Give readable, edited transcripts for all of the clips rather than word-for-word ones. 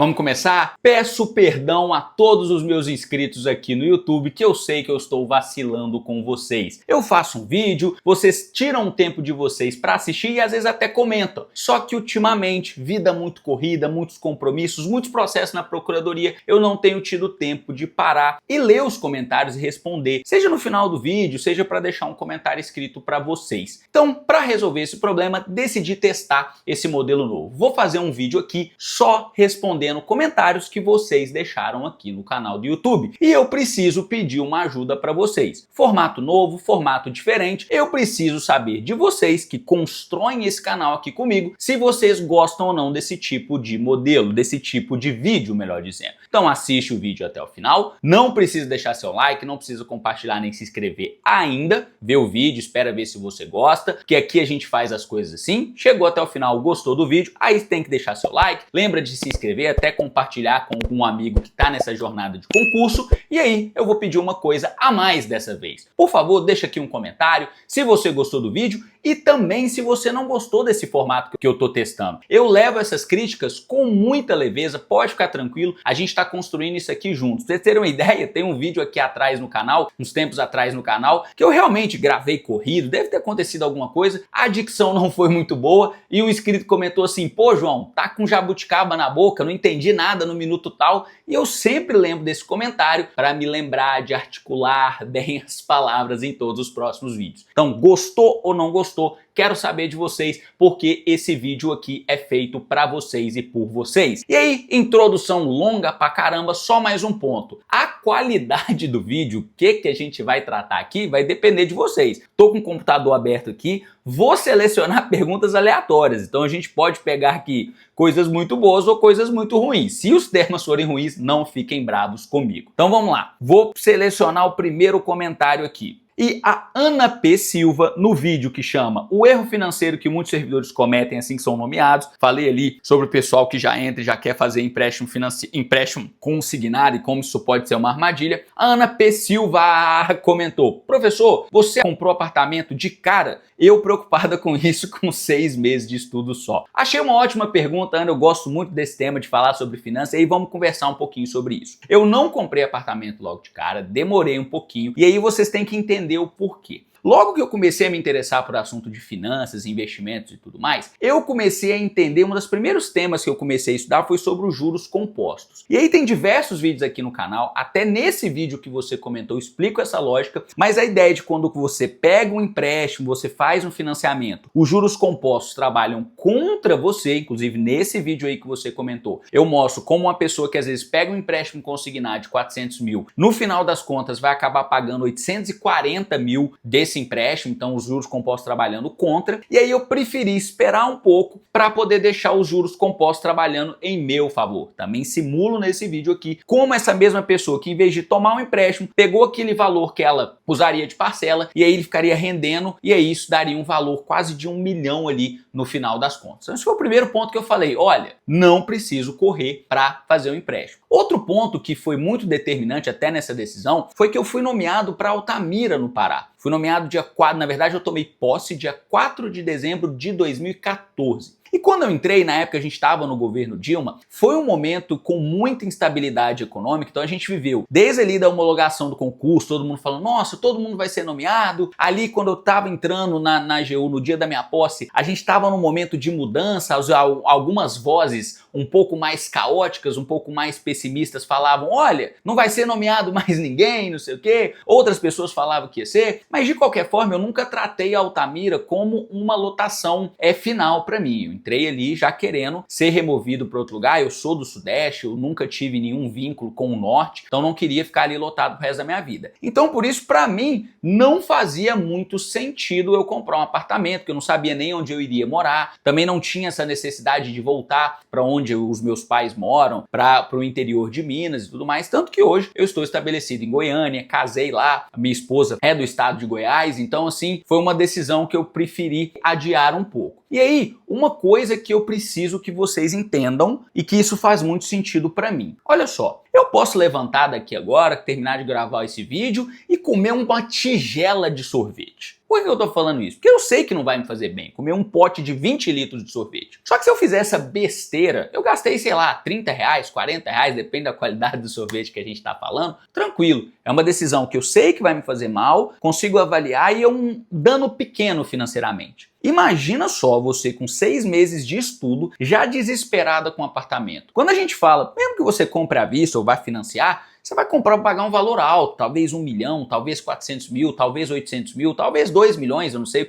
Vamos começar? Peço perdão a todos os meus inscritos aqui no YouTube, que eu sei que eu estou vacilando com vocês. Eu faço um vídeo, vocês tiram um tempo de vocês para assistir e às vezes até comentam. Só que ultimamente, vida muito corrida, muitos compromissos, muitos processos na procuradoria, eu não tenho tido tempo de parar e ler os comentários e responder, seja no final do vídeo, seja para deixar um comentário escrito para vocês. Então, para resolver esse problema, decidi testar esse modelo novo. Vou fazer um vídeo aqui só respondendo comentários que vocês deixaram aqui no canal do YouTube. E eu preciso pedir uma ajuda para vocês. Formato novo, formato diferente. Eu preciso saber de vocês que constroem esse canal aqui comigo, se vocês gostam ou não desse tipo de modelo, desse tipo de vídeo, melhor dizendo. Então assiste o vídeo até o final. Não precisa deixar seu like, não precisa compartilhar nem se inscrever ainda. Vê o vídeo, espera ver se você gosta, que aqui a gente faz as coisas assim. Chegou até o final, gostou do vídeo, aí tem que deixar seu like. Lembra de se inscrever, até compartilhar com um amigo que está nessa jornada de concurso. E aí eu vou pedir uma coisa a mais dessa vez. Por favor, deixa aqui um comentário se você gostou do vídeo e também se você não gostou desse formato que eu estou testando. Eu levo essas críticas com muita leveza, pode ficar tranquilo, a gente está construindo isso aqui juntos. Pra vocês terem uma ideia, tem um vídeo aqui atrás no canal, uns tempos atrás no canal, que eu realmente gravei corrido, deve ter acontecido alguma coisa, a dicção não foi muito boa e o inscrito comentou assim: pô João, tá com jabuticaba na boca, não entendi nada no minuto tal. E eu sempre lembro desse comentário para me lembrar de articular bem as palavras em todos os próximos vídeos. Então, gostou ou não gostou? Quero saber de vocês, porque esse vídeo aqui é feito para vocês e por vocês. E aí, introdução longa pra caramba, só mais um ponto. A qualidade do vídeo, o que a gente vai tratar aqui, vai depender de vocês. Tô com o computador aberto aqui, vou selecionar perguntas aleatórias. Então a gente pode pegar aqui coisas muito boas ou coisas muito ruins. Se os temas forem ruins, não fiquem bravos comigo. Então vamos lá. Vou selecionar o primeiro comentário aqui. E a Ana P. Silva, no vídeo que chama O Erro Financeiro que Muitos Servidores Cometem Assim que São Nomeados, falei ali sobre o pessoal que já entra e já quer fazer empréstimo consignado e como isso pode ser uma armadilha. A Ana P. Silva comentou: professor, você comprou apartamento de cara? Eu preocupada com isso com 6 meses de estudo só. Achei uma ótima pergunta, Ana, eu gosto muito desse tema de falar sobre finanças e aí vamos conversar um pouquinho sobre isso. Eu não comprei apartamento logo de cara, demorei um pouquinho e aí vocês têm que entender o porquê. Logo que eu comecei a me interessar por assunto de finanças, investimentos e tudo mais, eu comecei a entender, um dos primeiros temas que eu comecei a estudar foi sobre os juros compostos. E aí tem diversos vídeos aqui no canal, até nesse vídeo que você comentou eu explico essa lógica, mas a ideia de quando você pega um empréstimo, você faz um financiamento, os juros compostos trabalham contra você, inclusive nesse vídeo aí que você comentou, eu mostro como uma pessoa que às vezes pega um empréstimo consignado de 400 mil, no final das contas vai acabar pagando 840 mil desse empréstimo, então os juros compostos trabalhando contra, e aí eu preferi esperar um pouco para poder deixar os juros compostos trabalhando em meu favor. Também simulo nesse vídeo aqui como essa mesma pessoa que em vez de tomar um empréstimo, pegou aquele valor que ela usaria de parcela e aí ele ficaria rendendo e aí isso daria um valor quase de 1 milhão ali no final das contas. Então esse foi o primeiro ponto que eu falei, olha, não preciso correr para fazer um empréstimo. Outro ponto que foi muito determinante até nessa decisão foi que eu fui nomeado para Altamira, no Pará. Fui nomeado dia 4, na verdade eu tomei posse dia 4 de dezembro de 2014. E quando eu entrei, na época a gente estava no governo Dilma, foi um momento com muita instabilidade econômica, então a gente viveu desde ali da homologação do concurso, todo mundo falando, nossa, todo mundo vai ser nomeado. Ali quando eu estava entrando na AGU, no dia da minha posse, a gente estava num momento de mudança, algumas vozes um pouco mais caóticas, um pouco mais pessimistas falavam, olha, não vai ser nomeado mais ninguém, não sei o quê. Outras pessoas falavam que ia ser, mas de qualquer forma eu nunca tratei a Altamira como uma lotação final para mim. Eu entrei ali já querendo ser removido para outro lugar, eu sou do Sudeste, eu nunca tive nenhum vínculo com o Norte, então não queria ficar ali lotado pro resto da minha vida. Então por isso para mim não fazia muito sentido eu comprar um apartamento, porque eu não sabia nem onde eu iria morar, também não tinha essa necessidade de voltar para onde os meus pais moram, para o interior de Minas e tudo mais, tanto que hoje eu estou estabelecido em Goiânia, casei lá, a minha esposa é do estado de Goiás, então assim, foi uma decisão que eu preferi adiar um pouco. E aí, uma coisa que eu preciso que vocês entendam e que isso faz muito sentido para mim. Olha só, Eu posso levantar daqui agora, terminar de gravar esse vídeo e comer uma tigela de sorvete. Por que eu tô falando isso? Porque eu sei que não vai me fazer bem comer um pote de 20 litros de sorvete. Só que se eu fizer essa besteira, eu gastei, sei lá, 30 reais, 40 reais, depende da qualidade do sorvete que a gente tá falando, tranquilo. É uma decisão que eu sei que vai me fazer mal, consigo avaliar e é um dano pequeno financeiramente. Imagina só você com 6 meses de estudo, já desesperada com o apartamento. Quando a gente fala, mesmo que você compre à vista ou vá financiar, você vai comprar para pagar um valor alto, talvez 1 milhão, talvez 400 mil, talvez 800 mil, talvez 2 milhões, eu não sei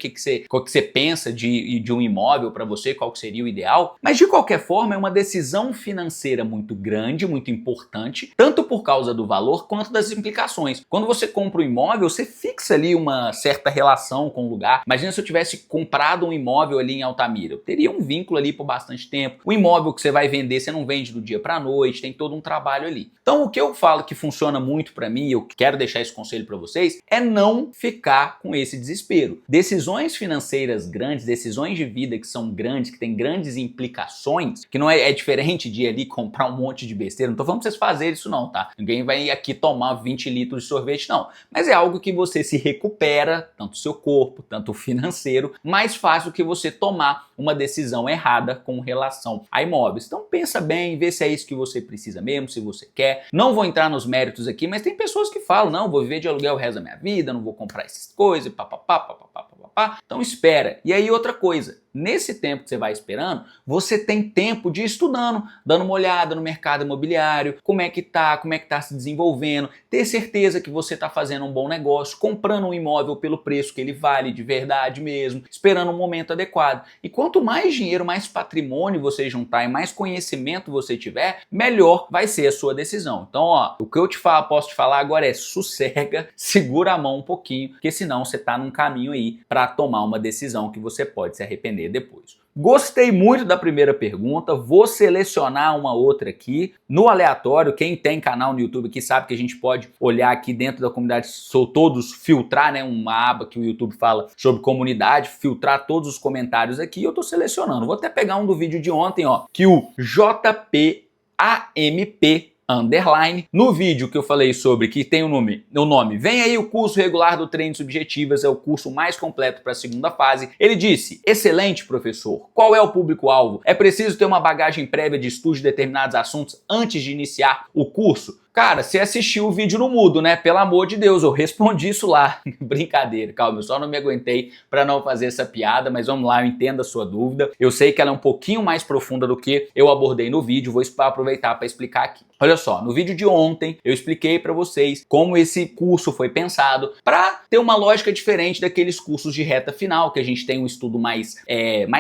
qual que você pensa de um imóvel para você, qual que seria o ideal, mas de qualquer forma é uma decisão financeira muito grande, muito importante, tanto por causa do valor quanto das implicações. Quando você compra um imóvel, você fixa ali uma certa relação com o lugar. Imagina se eu tivesse comprado um imóvel ali em Altamira, eu teria um vínculo ali por bastante tempo. O imóvel que você vai vender, você não vende do dia para a noite, tem todo um trabalho ali. Então o que eu falo que funciona muito para mim, eu quero deixar esse conselho para vocês, é não ficar com esse desespero. Decisões financeiras grandes, decisões de vida que são grandes, que têm grandes implicações, que não é diferente de ir ali comprar um monte de besteira, não tô falando pra vocês fazerem isso não, tá? Ninguém vai aqui tomar 20 litros de sorvete não, mas é algo que você se recupera, tanto o seu corpo, tanto o financeiro, mais fácil que você tomar uma decisão errada com relação a imóveis. Então pensa bem, vê se é isso que você precisa mesmo, se você quer. Não vou entrar nos méritos aqui, mas tem pessoas que falam, não, vou viver de aluguel o resto da minha vida, não vou comprar essas coisas, papapá, papapá, papapá. Então espera. E aí outra coisa, nesse tempo que você vai esperando, você tem tempo de ir estudando, dando uma olhada no mercado imobiliário, como é que tá se desenvolvendo, ter certeza que você tá fazendo um bom negócio, comprando um imóvel pelo preço que ele vale de verdade mesmo, esperando um momento adequado. E quanto mais dinheiro, mais patrimônio você juntar e mais conhecimento você tiver, melhor vai ser a sua decisão. Então, ó, o que eu posso te falar agora é sossega, segura a mão um pouquinho, porque senão você tá num caminho aí para tomar uma decisão que você pode se arrepender depois. Gostei muito da primeira pergunta, vou selecionar uma outra aqui no aleatório. Quem tem canal no YouTube aqui sabe que a gente pode olhar aqui dentro da comunidade, todos filtrar, né, uma aba que o YouTube fala sobre comunidade, filtrar todos os comentários aqui. Eu tô selecionando, vou até pegar um do vídeo de ontem, ó, que o JPAMP underline, no vídeo que eu falei sobre, que tem o nome vem aí o curso regular do Treino Subjetivas, é o curso mais completo para a segunda fase. Ele disse, excelente professor, qual é o público-alvo? É preciso ter uma bagagem prévia de estudo de determinados assuntos antes de iniciar o curso? Cara, você assistiu o vídeo no mudo, né? Pelo amor de Deus, eu respondi isso lá. Brincadeira, calma, eu só não me aguentei para não fazer essa piada, mas vamos lá, eu entendo a sua dúvida. Eu sei que ela é um pouquinho mais profunda do que eu abordei no vídeo, vou aproveitar para explicar aqui. Olha só, no vídeo de ontem eu expliquei para vocês como esse curso foi pensado para ter uma lógica diferente daqueles cursos de reta final, que a gente tem um estudo mais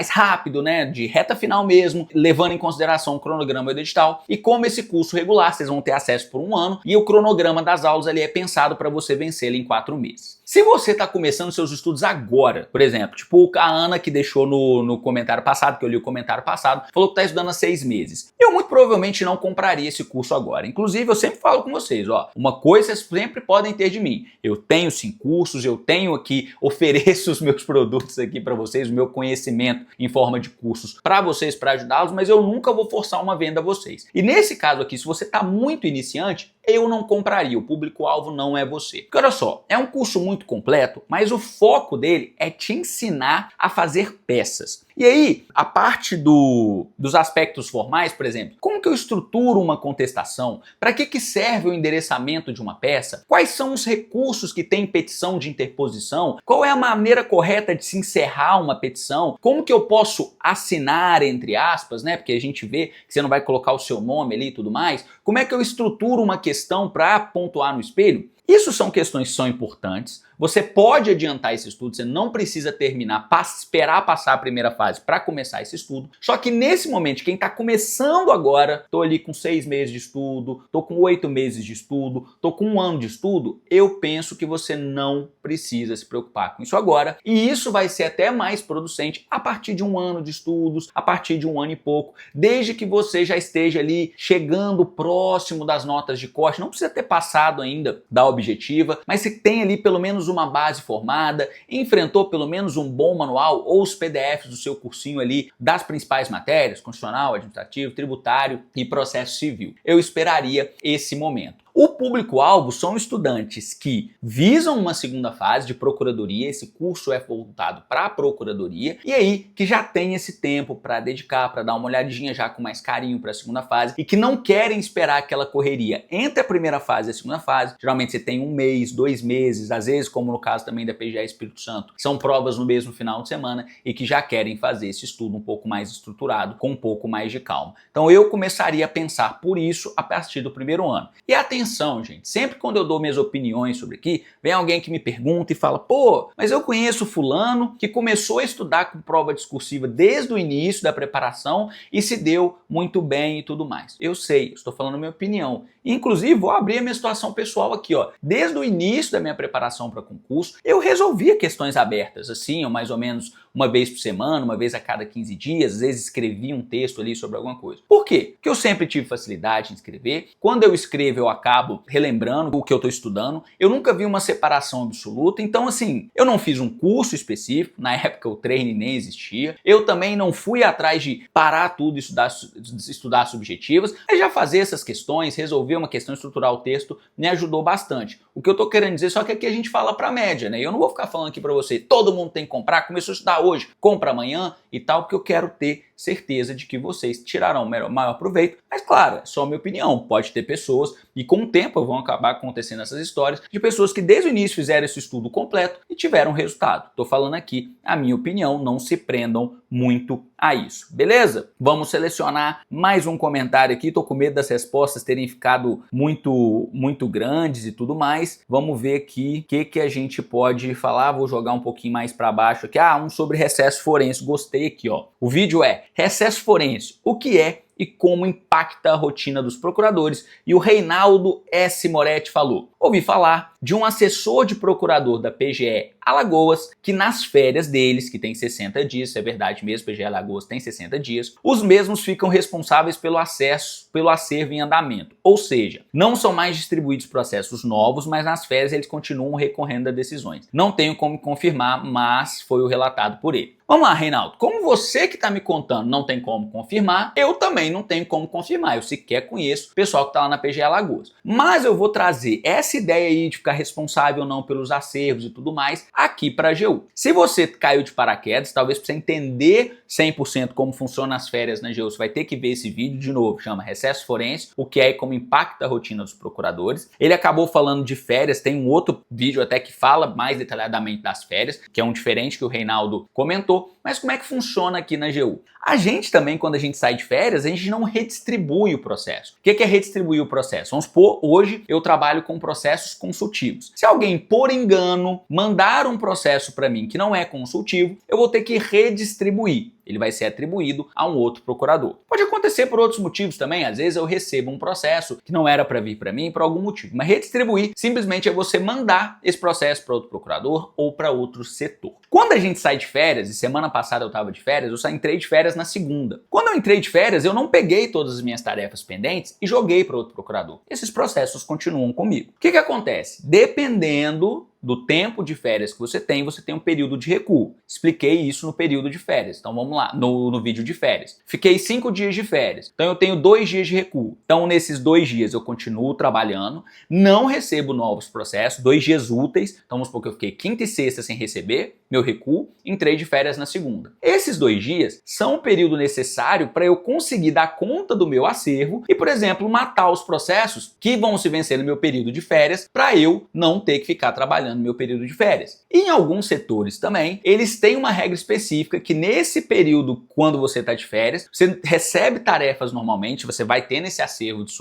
rápido, né? De reta final mesmo, levando em consideração o cronograma do edital. E como esse curso regular, vocês vão ter acesso por 1 ano e o cronograma das aulas ali é pensado para você vencer ele em 4 meses. Se você está começando seus estudos agora, por exemplo, tipo a Ana que deixou no comentário passado, que eu li o comentário passado, falou que está estudando há 6 meses. Eu muito provavelmente não compraria esse curso agora. Inclusive, eu sempre falo com vocês, ó, uma coisa vocês sempre podem ter de mim. Eu tenho sim cursos, eu tenho aqui, ofereço os meus produtos aqui para vocês, o meu conhecimento em forma de cursos para vocês, para ajudá-los, mas eu nunca vou forçar uma venda a vocês. E nesse caso aqui, se você está muito iniciante, eu não compraria, o público-alvo não é você. Porque olha só, é um curso muito completo, mas o foco dele é te ensinar a fazer peças. E aí, a parte dos aspectos formais, por exemplo, como que eu estruturo uma contestação? Para que serve o endereçamento de uma peça? Quais são os recursos que tem petição de interposição? Qual é a maneira correta de se encerrar uma petição? Como que eu posso assinar, entre aspas, né? Porque a gente vê que você não vai colocar o seu nome ali e tudo mais. Como é que eu estruturo uma questão para pontuar no espelho? Isso são questões que são importantes. Você pode adiantar esse estudo, você não precisa terminar, esperar passar a primeira fase para começar esse estudo. Só que nesse momento, quem está começando agora, tô ali com 6 meses de estudo, tô com 8 meses de estudo, tô com 1 ano de estudo, eu penso que você não precisa se preocupar com isso agora. E isso vai ser até mais producente a partir de 1 ano de estudos, a partir de 1 ano e pouco, desde que você já esteja ali chegando próximo das notas de corte. Não precisa ter passado ainda da OAB objetiva, mas você tem ali pelo menos uma base formada, enfrentou pelo menos um bom manual ou os PDFs do seu cursinho ali das principais matérias, constitucional, administrativo, tributário e processo civil. Eu esperaria esse momento. O público-alvo são estudantes que visam uma segunda fase de procuradoria, esse curso é voltado para a procuradoria, e aí que já tem esse tempo para dedicar, para dar uma olhadinha já com mais carinho para a segunda fase e que não querem esperar aquela correria entre a primeira fase e a segunda fase. Geralmente você tem 1 mês, 2 meses, às vezes, como no caso também da PGE Espírito Santo, são provas no mesmo final de semana e que já querem fazer esse estudo um pouco mais estruturado, com um pouco mais de calma. Então eu começaria a pensar por isso a partir do primeiro ano. E atenção, gente, sempre quando eu dou minhas opiniões sobre aqui, vem alguém que me pergunta e fala, pô, mas eu conheço fulano que começou a estudar com prova discursiva desde o início da preparação e se deu muito bem e tudo mais. Eu sei, estou falando a minha opinião. Inclusive, vou abrir a minha situação pessoal aqui, ó. Desde o início da minha preparação para concurso, eu resolvia questões abertas, assim, ou mais ou menos uma vez por semana, uma vez a cada 15 dias, às vezes escrevia um texto ali sobre alguma coisa. Por quê? Porque eu sempre tive facilidade em escrever. Quando eu escrevo, eu acabo relembrando o que eu estou estudando. Eu nunca vi uma separação absoluta. Então, assim, eu não fiz um curso específico. Na época, o treino nem existia. Eu também não fui atrás de parar tudo e estudar subjetivas. Mas já fazer essas questões, resolver uma questão, estruturar o texto, me ajudou bastante. O que eu tô querendo dizer só que aqui a gente fala pra média, né? Eu não vou ficar falando aqui pra você, todo mundo tem que comprar, começou a estudar hoje, compra amanhã e tal, porque eu quero ter certeza de que vocês tirarão o maior proveito. Mas claro, é só minha opinião, pode ter pessoas, e com o tempo vão acabar acontecendo essas histórias, de pessoas que desde o início fizeram esse estudo completo e tiveram resultado. Tô falando aqui a minha opinião, não se prendam muito a isso, beleza? Vamos selecionar mais um comentário aqui, tô com medo das respostas terem ficado muito grandes e tudo mais. Vamos ver aqui o que a gente pode falar, vou jogar um pouquinho mais para baixo aqui. Um sobre recesso forense, gostei aqui, ó. O vídeo é recesso forense, o que é e como impacta a rotina dos procuradores, e o Reinaldo S. Moretti falou: ouvi falar de um assessor de procurador da PGE Alagoas que nas férias deles, que tem 60 dias, isso é verdade mesmo, PGE Alagoas tem 60 dias, os mesmos ficam responsáveis pelo acervo em andamento, ou seja, não são mais distribuídos processos novos, mas nas férias eles continuam recorrendo a decisões. Não tenho como confirmar, mas foi o relatado por ele. Vamos lá, Reinaldo, como você que está me contando não tem como confirmar, eu também não tenho como confirmar, eu sequer conheço o pessoal que está lá na PGE Alagoas. Mas eu vou trazer essa ideia aí de ficar responsável ou não pelos acervos e tudo mais aqui para a AGU. Se você caiu de paraquedas, talvez para você entender 100% como funciona as férias na AGU, você vai ter que ver esse vídeo de novo, chama Recesso Forense, o que é e como impacta a rotina dos procuradores. Ele acabou falando de férias, tem um outro vídeo até que fala mais detalhadamente das férias, que é um diferente que o Reinaldo comentou. Mas como é que funciona aqui na AGU? A gente também, quando a gente sai de férias, a gente não redistribui o processo. O que é redistribuir o processo? Vamos supor, hoje eu trabalho com processos consultivos. Se alguém, por engano, mandar um processo para mim que não é consultivo, eu vou ter que redistribuir. Ele vai ser atribuído a um outro procurador. Pode acontecer por outros motivos também. Às vezes eu recebo um processo que não era para vir para mim por algum motivo. Mas redistribuir simplesmente é você mandar esse processo para outro procurador ou para outro setor. Quando a gente sai de férias, e semana passada eu estava de férias, eu só entrei de férias na segunda. Quando eu entrei de férias, eu não peguei todas as minhas tarefas pendentes e joguei para outro procurador. Esses processos continuam comigo. O que acontece? Dependendo do tempo de férias que você tem um período de recuo. Expliquei isso no período de férias. Então vamos lá, no vídeo de férias. Fiquei 5 dias de férias, então eu tenho 2 dias de recuo. Então nesses 2 dias eu continuo trabalhando, não recebo novos processos, 2 dias úteis. Então vamos supor que eu fiquei quinta e sexta sem receber meu recuo, entrei de férias na segunda. Esses 2 dias são o período necessário para eu conseguir dar conta do meu acervo e, por exemplo, matar os processos que vão se vencer no meu período de férias para eu não ter que ficar trabalhando no meu período de férias. E em alguns setores também, eles têm uma regra específica que nesse período, quando você está de férias, você recebe tarefas normalmente, você vai ter nesse acervo de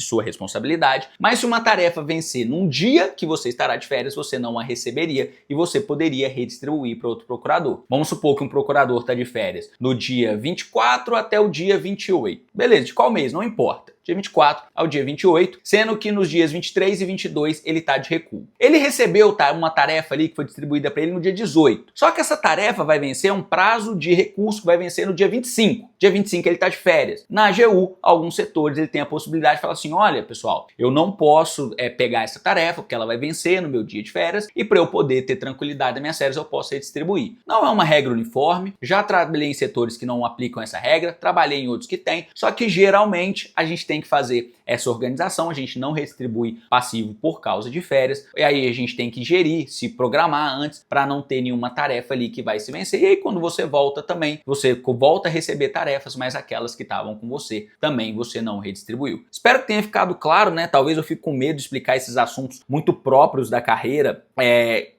sua responsabilidade, mas se uma tarefa vencer num dia que você estará de férias, você não a receberia e você poderia redistribuir para outro procurador. Vamos supor que um procurador está de férias no dia 24 até o dia 28. Beleza, de qual mês? Não importa. dia 24 ao dia 28, sendo que nos dias 23 e 22 ele está de recuo. Ele recebeu uma tarefa ali que foi distribuída para ele no dia 18, só que essa tarefa vai vencer um prazo de recurso que vai vencer no dia 25. Dia 25 ele está de férias. Na AGU, alguns setores ele tem a possibilidade de falar assim, olha pessoal, eu não posso pegar essa tarefa porque ela vai vencer no meu dia de férias e para eu poder ter tranquilidade das minhas férias eu posso redistribuir. Não é uma regra uniforme, já trabalhei em setores que não aplicam essa regra, trabalhei em outros que tem, só que geralmente a gente tem que fazer essa organização, a gente não redistribui passivo por causa de férias, e aí a gente tem que gerir, se programar antes para não ter nenhuma tarefa ali que vai se vencer, e aí quando você volta também, você volta a receber tarefas, mas aquelas que estavam com você também você não redistribuiu. Espero que tenha ficado claro, né? Talvez eu fique com medo de explicar esses assuntos muito próprios da carreira,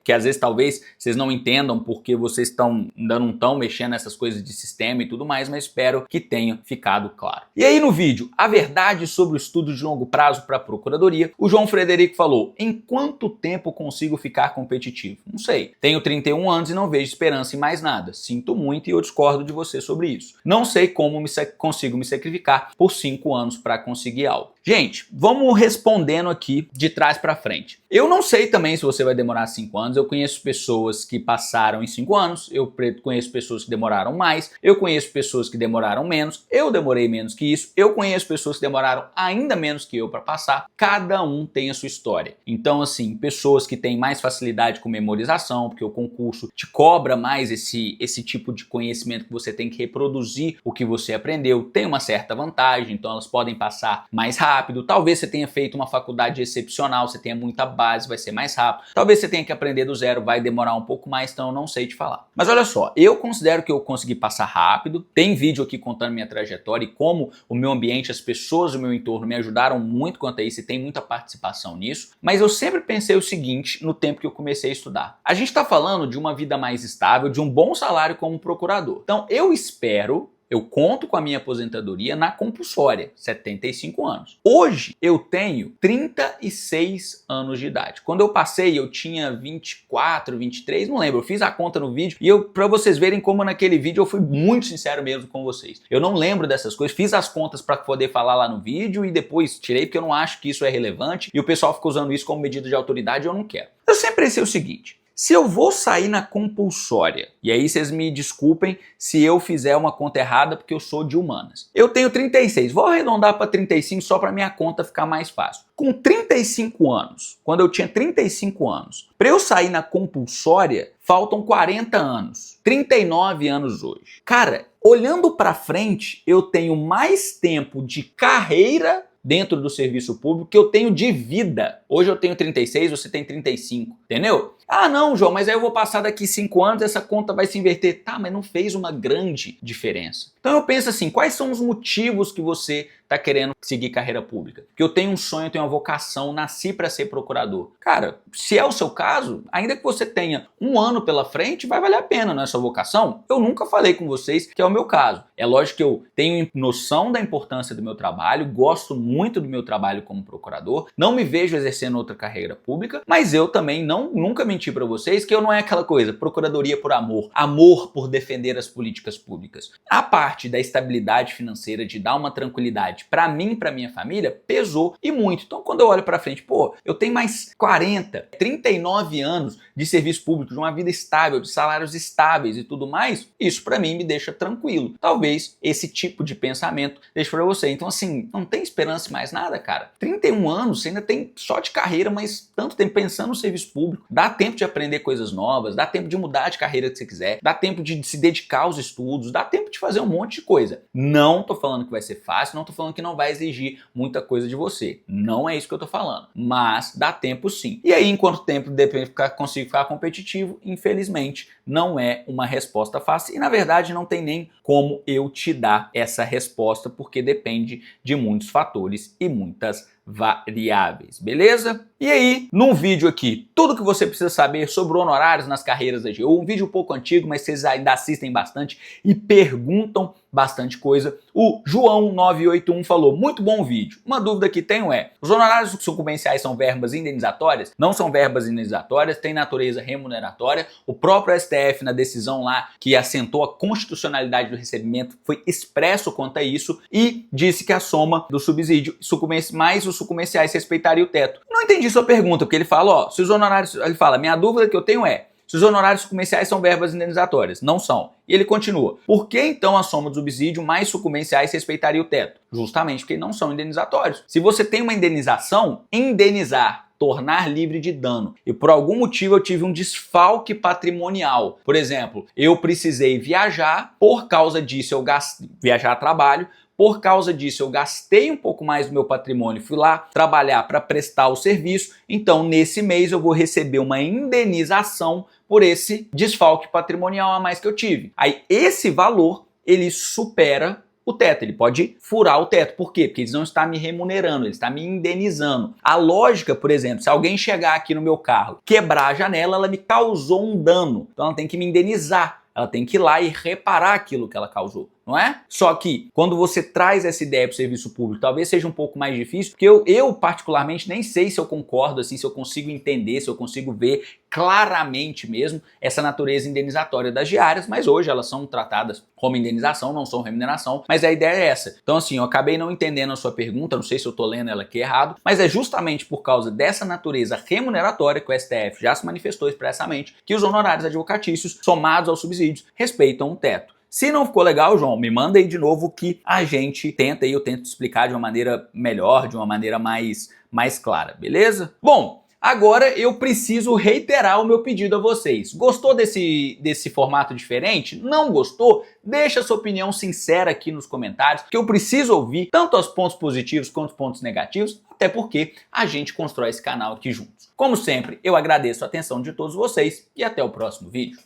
que às vezes talvez vocês não entendam porque vocês ainda não estão mexendo nessas coisas de sistema e tudo mais, mas espero que tenha ficado claro. E aí no vídeo, a verdade sobre o estudo de longo prazo para a procuradoria, o João Frederico falou, em quanto tempo consigo ficar competitivo? Não sei, tenho 31 anos e não vejo esperança em mais nada, sinto muito e eu discordo de você sobre isso. Não sei como consigo me sacrificar por 5 anos para conseguir algo. Gente, vamos respondendo aqui de trás para frente. Eu não sei também se você vai demorar 5 anos, eu conheço pessoas que passaram em 5 anos, eu conheço pessoas que demoraram mais, eu conheço pessoas que demoraram menos, eu demorei menos que isso, eu conheço pessoas que demoraram ainda menos que eu para passar, cada um tem a sua história. Então assim, pessoas que têm mais facilidade com memorização, porque o concurso te cobra mais esse tipo de conhecimento que você tem que reproduzir o que você aprendeu, tem uma certa vantagem, então elas podem passar mais rápido, talvez você tenha feito uma faculdade excepcional, você tenha muita base, vai ser mais rápido, talvez você tenha que aprender do zero, vai demorar um pouco mais, então eu não sei te falar. Mas olha só, eu considero que eu consegui passar rápido, tem vídeo aqui contando minha trajetória e como o meu ambiente, as pessoas do meu entorno me ajudaram muito quanto a isso e tem muita participação nisso, mas eu sempre pensei o seguinte no tempo que eu comecei a estudar. A gente está falando de uma vida mais estável, de um bom salário como procurador. Então eu conto com a minha aposentadoria na compulsória, 75 anos. Hoje eu tenho 36 anos de idade. Quando eu passei eu tinha 24, 23, não lembro, eu fiz a conta no vídeo e para vocês verem como naquele vídeo eu fui muito sincero mesmo com vocês. Eu não lembro dessas coisas, fiz as contas para poder falar lá no vídeo e depois tirei porque eu não acho que isso é relevante e o pessoal fica usando isso como medida de autoridade e eu não quero. Eu sempre pensei o seguinte, se eu vou sair na compulsória, e aí vocês me desculpem se eu fizer uma conta errada porque eu sou de humanas. Eu tenho 36, vou arredondar para 35 só para minha conta ficar mais fácil. Com 35 anos, quando eu tinha 35 anos, para eu sair na compulsória, faltam 40 anos, 39 anos hoje. Cara, olhando para frente, eu tenho mais tempo de carreira dentro do serviço público que eu tenho de vida. Hoje eu tenho 36, você tem 35, entendeu? Ah não, João, mas aí eu vou passar daqui 5 anos, essa conta vai se inverter. Tá, mas não fez uma grande diferença. Então eu penso assim, quais são os motivos que você está querendo seguir carreira pública? Porque eu tenho um sonho, eu tenho uma vocação, nasci para ser procurador. Cara, se é o seu caso, ainda que você tenha 1 ano pela frente, vai valer a pena, não é sua vocação? Eu nunca falei com vocês que é o meu caso. É lógico que eu tenho noção da importância do meu trabalho, gosto muito do meu trabalho como procurador, não me vejo exercendo outra carreira pública, mas eu também nunca menti para vocês que eu não é aquela coisa, procuradoria por amor, amor por defender as políticas públicas. A parte da estabilidade financeira, de dar uma tranquilidade para mim e para minha família, pesou e muito. Então quando eu olho para frente, pô, eu tenho mais 40, 39 anos de serviço público, de uma vida estável, de salários estáveis e tudo mais, isso para mim me deixa tranquilo. Talvez esse tipo de pensamento deixe para você. Então assim, não tem esperança em mais nada, cara. 31 anos, você ainda tem só de carreira, mas tanto tempo pensando no serviço público. Dá tempo de aprender coisas novas, dá tempo de mudar de carreira que você quiser, dá tempo de se dedicar aos estudos, dá tempo de fazer um monte de coisa. Não tô falando que vai ser fácil, não tô falando que não vai exigir muita coisa de você. Não é isso que eu tô falando. Mas dá tempo sim. E aí, enquanto tempo consigo ficar competitivo, infelizmente, não é uma resposta fácil. E na verdade não tem nem como eu te dar essa resposta, porque depende de muitos fatores e muitas variáveis, beleza? E aí, num vídeo aqui, tudo que você precisa saber sobre honorários nas carreiras da AGU, um vídeo um pouco antigo, mas vocês ainda assistem bastante e perguntam bastante coisa. O João981 falou, muito bom vídeo. Uma dúvida que tenho é, os honorários sucumbenciais são verbas indenizatórias? Não são verbas indenizatórias, têm natureza remuneratória. O próprio STF, na decisão lá que assentou a constitucionalidade do recebimento, foi expresso quanto a isso e disse que a soma do subsídio mais os sucumbenciais respeitaria o teto. Não entendi sua pergunta, porque ele fala, ó, se os honorários, ele fala, minha dúvida que eu tenho é, se os honorários sucumbenciais são verbas indenizatórias. Não são. E ele continua. Por que então a soma do subsídio mais sucumbenciais respeitaria o teto? Justamente porque não são indenizatórios. Se você tem uma indenização, indenizar, tornar livre de dano. E por algum motivo eu tive um desfalque patrimonial. Por exemplo, eu precisei viajar, por causa disso eu gastei, viajar a trabalho, por causa disso eu gastei um pouco mais do meu patrimônio, fui lá trabalhar para prestar o serviço, então nesse mês eu vou receber uma indenização por esse desfalque patrimonial a mais que eu tive. Aí esse valor, ele supera o teto, ele pode furar o teto. Por quê? Porque ele não está me remunerando, ele está me indenizando. A lógica, por exemplo, se alguém chegar aqui no meu carro, quebrar a janela, ela me causou um dano, então ela tem que me indenizar. Ela tem que ir lá e reparar aquilo que ela causou, não é? Só que quando você traz essa ideia para o serviço público, talvez seja um pouco mais difícil, porque eu particularmente nem sei se eu concordo, assim, se eu consigo entender, se eu consigo ver claramente mesmo essa natureza indenizatória das diárias, mas hoje elas são tratadas como indenização, não são remuneração, mas a ideia é essa. Então assim, eu acabei não entendendo a sua pergunta, não sei se eu tô lendo ela aqui errado, mas é justamente por causa dessa natureza remuneratória que o STF já se manifestou expressamente, que os honorários advocatícios somados aos subsídios respeitam o teto. Se não ficou legal, João, me manda aí de novo que a gente tenta e eu tento explicar de uma maneira melhor, de uma maneira mais clara, beleza? Bom, agora eu preciso reiterar o meu pedido a vocês. Gostou desse formato diferente? Não gostou? Deixa sua opinião sincera aqui nos comentários, que eu preciso ouvir tanto os pontos positivos quanto os pontos negativos, até porque a gente constrói esse canal aqui juntos. Como sempre, eu agradeço a atenção de todos vocês e até o próximo vídeo.